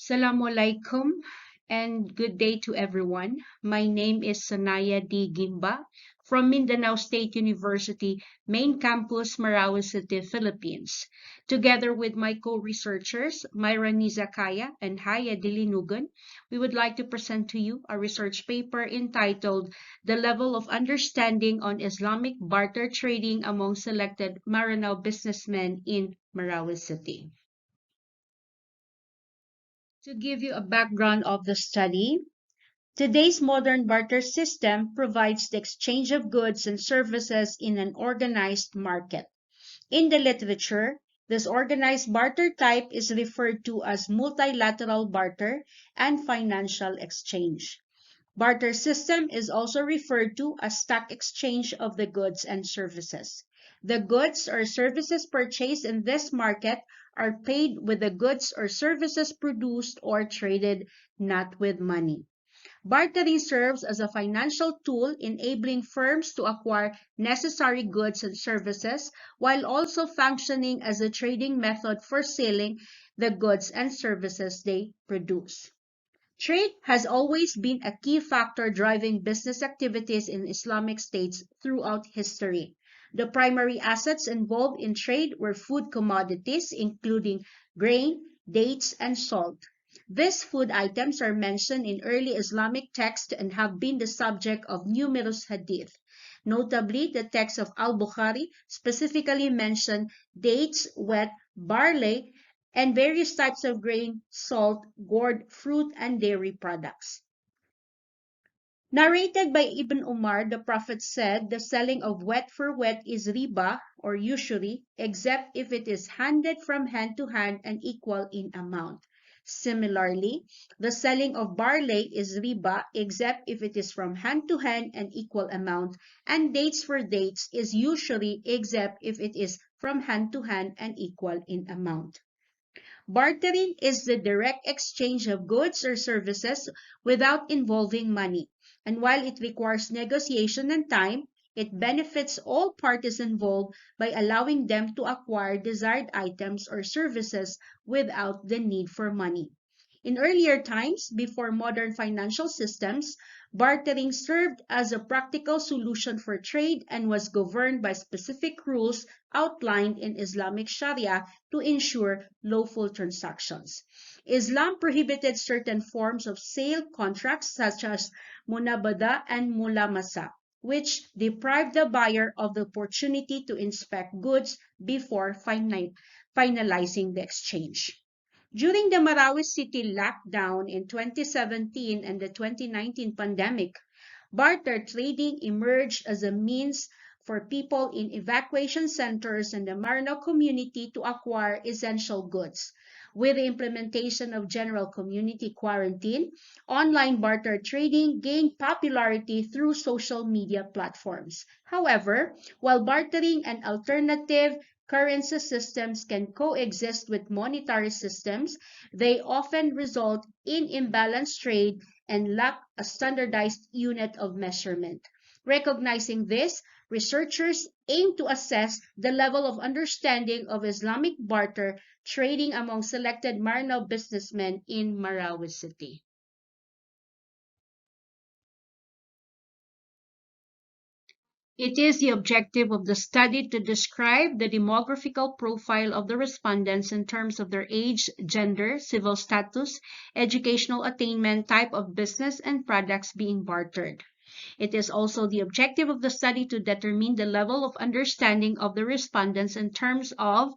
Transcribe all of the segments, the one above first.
Assalamualaikum and good day to everyone. My name is Sonayah D. Guimba from Mindanao State University, Main Campus, Marawi City, Philippines. Together with my co-researchers, Myra Nizakaya and Haya Dilinugan, we would like to present to you a research paper entitled The Level of Understanding on Islamic Barter Trading Among Selected Maranao Businessmen in Marawi City. To give you a background of the study, today's modern barter system provides the exchange of goods and services in an organized market. In the literature, this organized barter type is referred to as multilateral barter and financial exchange. Barter system is also referred to as stock exchange of the goods and services. The goods or services purchased in this market are paid with the goods or services produced or traded, not with money. Bartering serves as a financial tool enabling firms to acquire necessary goods and services while also functioning as a trading method for selling the goods and services they produce. Trade has always been a key factor driving business activities in Islamic states throughout history. The primary assets involved in trade were food commodities, including grain, dates, and salt. These food items are mentioned in early Islamic texts and have been the subject of numerous hadith. Notably, the text of Al-Bukhari specifically mention dates, wheat, barley, and various types of grain, salt, gourd, fruit, and dairy products. Narrated by Ibn Umar, the Prophet said, the selling of wheat for wheat is riba or usury, except if it is handed from hand to hand and equal in amount. Similarly, the selling of barley is riba, except if it is from hand to hand and equal amount, and dates for dates is usury, except if it is from hand to hand and equal in amount. Bartering is the direct exchange of goods or services without involving money, and while it requires negotiation and time, it benefits all parties involved by allowing them to acquire desired items or services without the need for money. In earlier times, before modern financial systems, bartering served as a practical solution for trade and was governed by specific rules outlined in Islamic Sharia to ensure lawful transactions. Islam prohibited certain forms of sale contracts such as munabada and mulamasa, which deprived the buyer of the opportunity to inspect goods before finalizing the exchange. During the Marawi City lockdown in 2017 and the 2019 pandemic, barter trading emerged as a means for people in evacuation centers and the Maranao community to acquire essential goods. With the implementation of general community quarantine, online barter trading gained popularity through social media platforms. However, while bartering and alternative currency systems can coexist with monetary systems, they often result in imbalanced trade and lack a standardized unit of measurement. Recognizing this, researchers aim to assess the level of understanding of Islamic barter trading among selected Maranao businessmen in Marawi City. It is the objective of the study to describe the demographical profile of the respondents in terms of their age, gender, civil status, educational attainment, type of business, and products being bartered. It is also the objective of the study to determine the level of understanding of the respondents in terms of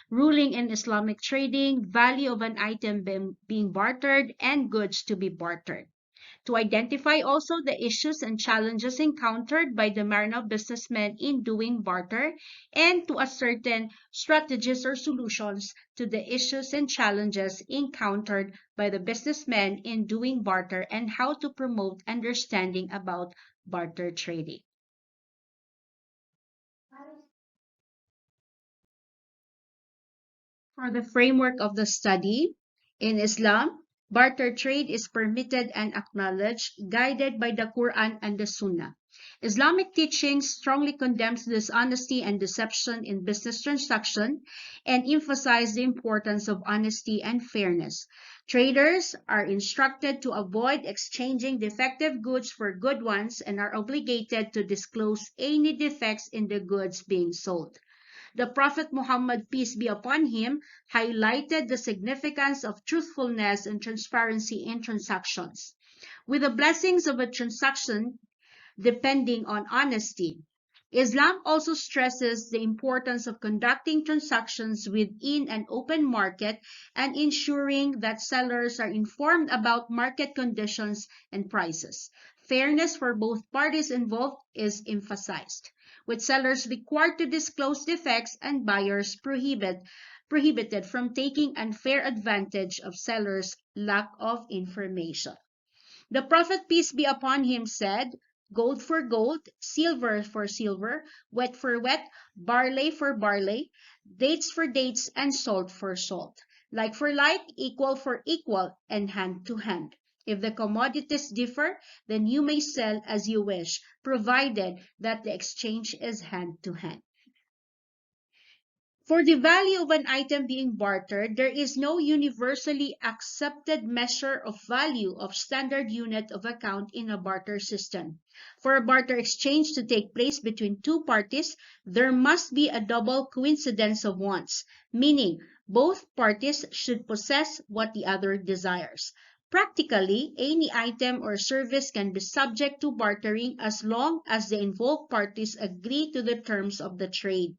ruling in Islamic trading, value of an item being bartered, and goods to be bartered. To identify also the issues and challenges encountered by the Maranao businessmen in doing barter, and to ascertain strategies or solutions to the issues and challenges encountered by the businessmen in doing barter, and how to promote understanding about barter trading. For the framework of the study, in Islam, barter trade is permitted and acknowledged, guided by the Quran and the Sunnah. Islamic teaching strongly condemns dishonesty and deception in business transactions and emphasizes the importance of honesty and fairness. Traders are instructed to avoid exchanging defective goods for good ones and are obligated to disclose any defects in the goods being sold. The Prophet Muhammad, peace be upon him, highlighted the significance of truthfulness and transparency in transactions. With the blessings of a transaction depending on honesty, Islam also stresses the importance of conducting transactions within an open market and ensuring that sellers are informed about market conditions and prices. Fairness for both parties involved is emphasized, with sellers required to disclose defects and buyers prohibited from taking unfair advantage of sellers' lack of information. The Prophet, peace be upon him, said, "Gold for gold, silver for silver, wheat for wheat, barley for barley, dates for dates, and salt for salt. Like for like, equal for equal, and hand to hand. If the commodities differ, then you may sell as you wish, provided that the exchange is hand to hand." For the value of an item being bartered, there is no universally accepted measure of value of standard unit of account in a barter system. For a barter exchange to take place between two parties, there must be a double coincidence of wants, meaning both parties should possess what the other desires. Practically, any item or service can be subject to bartering as long as the involved parties agree to the terms of the trade.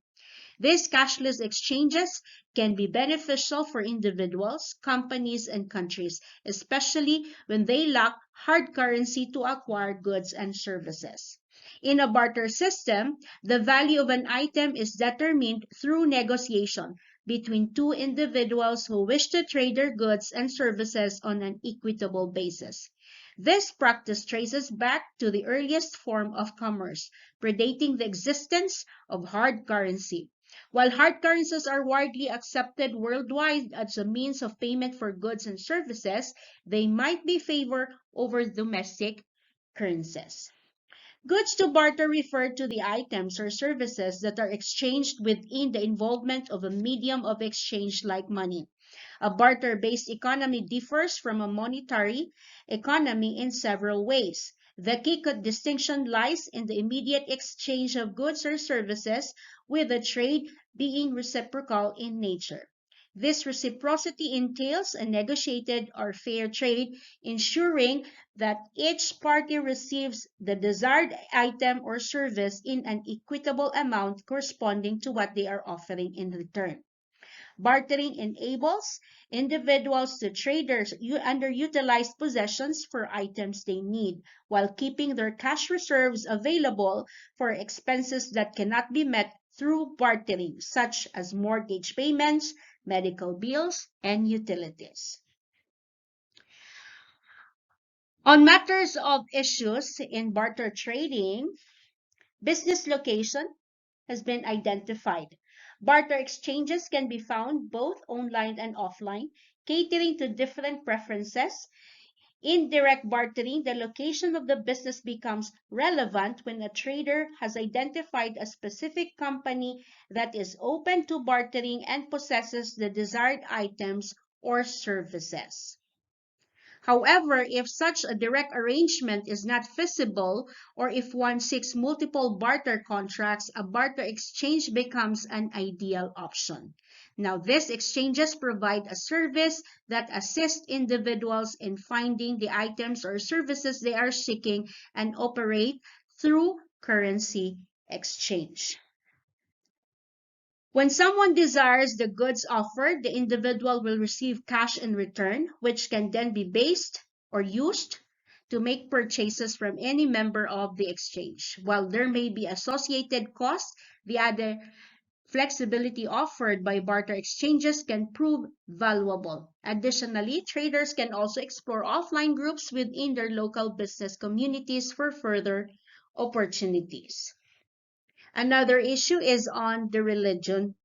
These cashless exchanges can be beneficial for individuals, companies, and countries, especially when they lack hard currency to acquire goods and services. In a barter system, the value of an item is determined through negotiation between two individuals who wish to trade their goods and services on an equitable basis. This practice traces back to the earliest form of commerce, predating the existence of hard currency. While hard currencies are widely accepted worldwide as a means of payment for goods and services, they might be favored over domestic currencies. Goods to barter refer to the items or services that are exchanged within the involvement of a medium of exchange like money. A barter-based economy differs from a monetary economy in several ways. The key distinction lies in the immediate exchange of goods or services, with the trade being reciprocal in nature. This reciprocity entails a negotiated or fair trade, ensuring that each party receives the desired item or service in an equitable amount corresponding to what they are offering in return. Bartering enables individuals to trade their underutilized possessions for items they need, while keeping their cash reserves available for expenses that cannot be met through bartering, such as mortgage payments, medical bills, and utilities. On matters of issues in barter trading, business location has been identified. Barter exchanges can be found both online and offline, catering to different preferences. In direct bartering, the location of the business becomes relevant when a trader has identified a specific company that is open to bartering and possesses the desired items or services. However, if such a direct arrangement is not feasible, or if one seeks multiple barter contracts, a barter exchange becomes an ideal option. Now, these exchanges provide a service that assists individuals in finding the items or services they are seeking and operate through currency exchange. When someone desires the goods offered, the individual will receive cash in return, which can then be based or used to make purchases from any member of the exchange. While there may be associated costs, the other flexibility offered by barter exchanges can prove valuable. Additionally, traders can also explore offline groups within their local business communities for further opportunities. Another issue is on the religion.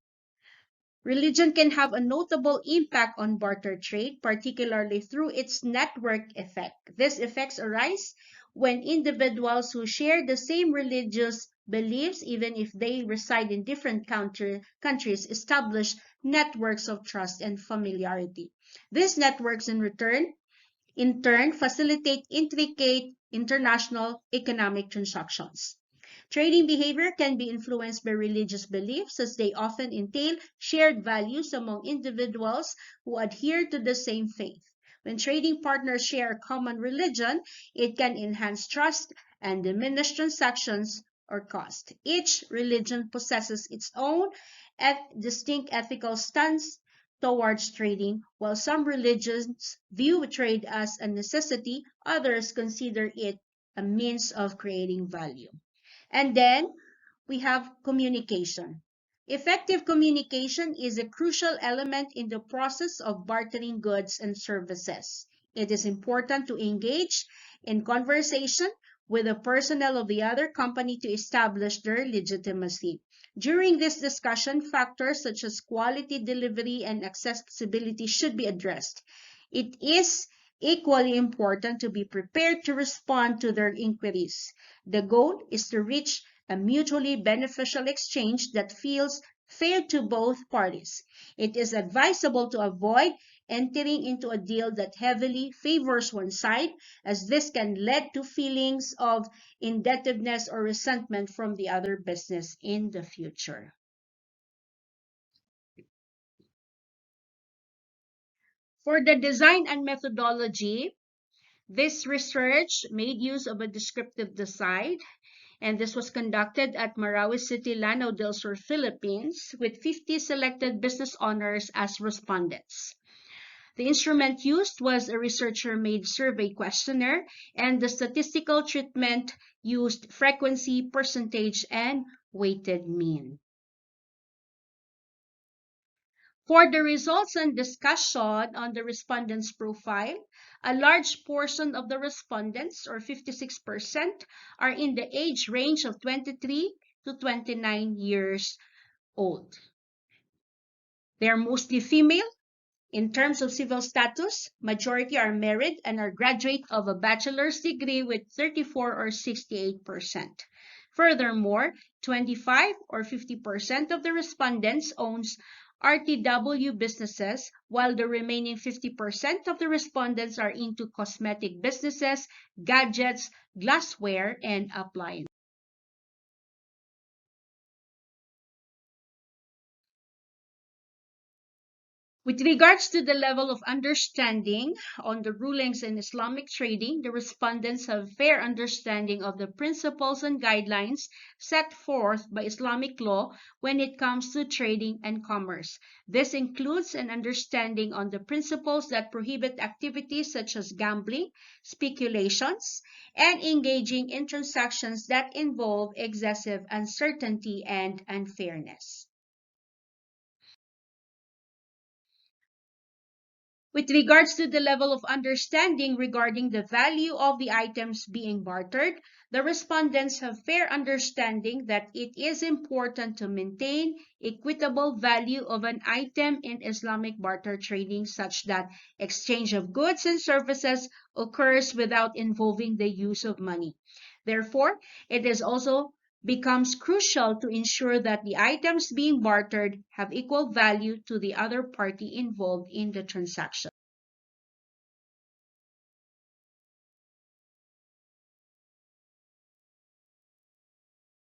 Religion can have a notable impact on barter trade, particularly through its network effect. These effects arise when individuals who share the same religious beliefs, even if they reside in different countries, establish networks of trust and familiarity. These networks, in turn, facilitate intricate international economic transactions. Trading behavior can be influenced by religious beliefs as they often entail shared values among individuals who adhere to the same faith. When trading partners share a common religion, it can enhance trust and diminish transactions or cost. Each religion possesses its own distinct ethical stance towards trading. While some religions view trade as a necessity, others consider it a means of creating value. And then we have communication. Effective communication is a crucial element in the process of bartering goods and services. It is important to engage in conversation with the personnel of the other company to establish their legitimacy. During this discussion, factors such as quality, delivery, and accessibility should be addressed. It is equally important to be prepared to respond to their inquiries. The goal is to reach a mutually beneficial exchange that feels fair to both parties. It is advisable to avoid entering into a deal that heavily favors one side, as this can lead to feelings of indebtedness or resentment from the other business in the future. For the design and methodology, this research made use of a descriptive design, and this was conducted at Marawi City, Lanao del Sur, Philippines, with 50 selected business owners as respondents. The instrument used was a researcher-made survey questionnaire, and the statistical treatment used frequency, percentage, and weighted mean. For the results and discussion on the respondents' profile, a large portion of the respondents, or 56%, are in the age range of 23 to 29 years old. They are mostly female. In terms of civil status, majority are married and are graduate of a bachelor's degree with 34 or 68%. Furthermore, 25 or 50% of the respondents owns RTW businesses, while the remaining 50% of the respondents are into cosmetic businesses, gadgets, glassware, and appliances. With regards to the level of understanding on the rulings in Islamic trading, the respondents have fair understanding of the principles and guidelines set forth by Islamic law when it comes to trading and commerce. This includes an understanding on the principles that prohibit activities such as gambling, speculations, and engaging in transactions that involve excessive uncertainty and unfairness. With regards to the level of understanding regarding the value of the items being bartered, the respondents have fair understanding that it is important to maintain equitable value of an item in Islamic barter trading such that exchange of goods and services occurs without involving the use of money. Therefore, it is also becomes crucial to ensure that the items being bartered have equal value to the other party involved in the transaction.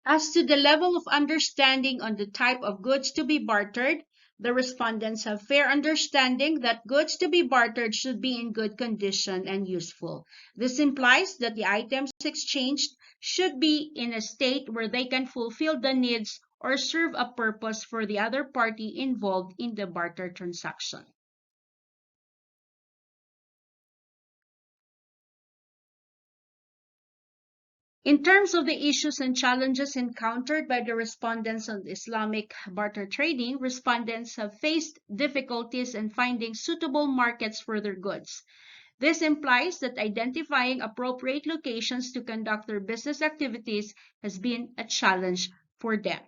As to the level of understanding on the type of goods to be bartered, the respondents have fair understanding that goods to be bartered should be in good condition and useful. This implies that the items exchanged should be in a state where they can fulfill the needs or serve a purpose for the other party involved in the barter transaction. In terms of the issues and challenges encountered by the respondents on Islamic barter trading, respondents have faced difficulties in finding suitable markets for their goods. This implies that identifying appropriate locations to conduct their business activities has been a challenge for them.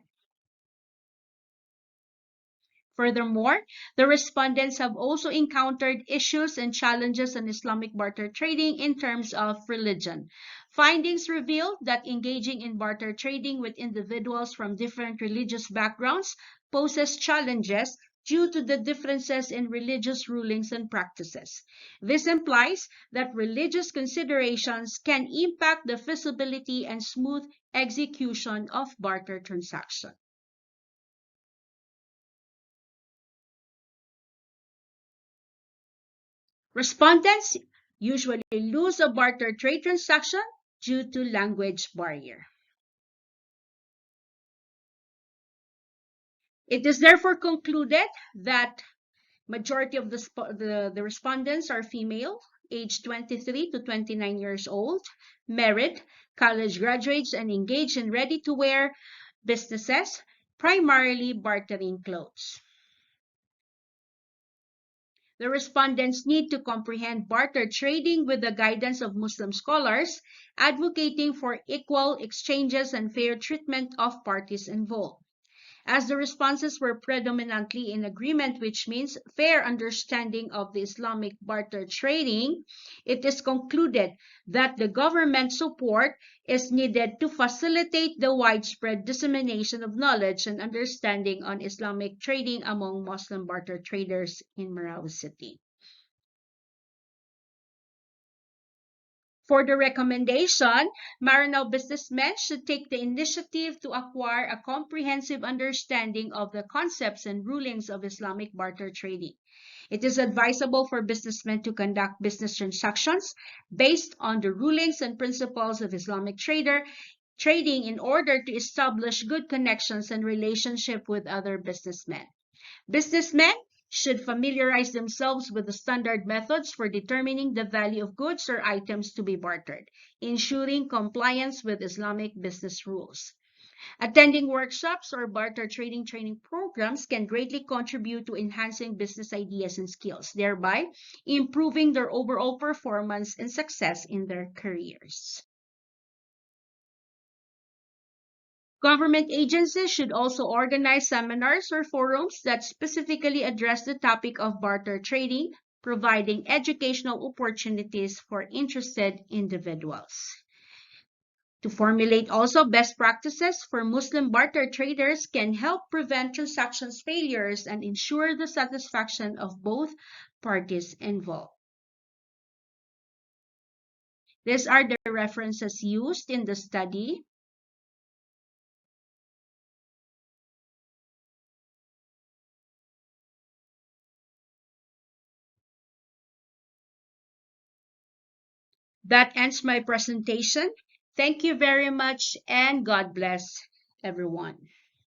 Furthermore, the respondents have also encountered issues and challenges in Islamic barter trading in terms of religion. Findings revealed that engaging in barter trading with individuals from different religious backgrounds poses challenges due to the differences in religious rulings and practices. This implies that religious considerations can impact the feasibility and smooth execution of barter transactions. Respondents usually lose a barter trade transaction due to language barrier. It is therefore concluded that majority of the respondents are female, aged 23 to 29 years old, married, college graduates, and engaged in ready-to-wear businesses, primarily bartering clothes. The respondents need to comprehend barter trading with the guidance of Muslim scholars, advocating for equal exchanges and fair treatment of parties involved. As the responses were predominantly in agreement, which means fair understanding of the Islamic barter trading, it is concluded that the government support is needed to facilitate the widespread dissemination of knowledge and understanding on Islamic trading among Muslim barter traders in Marawi City. For the recommendation, Maranao businessmen should take the initiative to acquire a comprehensive understanding of the concepts and rulings of Islamic barter trading. It is advisable for businessmen to conduct business transactions based on the rulings and principles of Islamic trading in order to establish good connections and relationship with other businessmen. Businessmen should familiarize themselves with the standard methods for determining the value of goods or items to be bartered, ensuring compliance with Islamic business rules. Attending workshops or barter trading training programs can greatly contribute to enhancing business ideas and skills, thereby improving their overall performance and success in their careers. Government agencies should also organize seminars or forums that specifically address the topic of barter trading, providing educational opportunities for interested individuals. To formulate also best practices for Muslim barter traders can help prevent transactions failures and ensure the satisfaction of both parties involved. These are the references used in the study. That ends my presentation. Thank you very much and God bless everyone.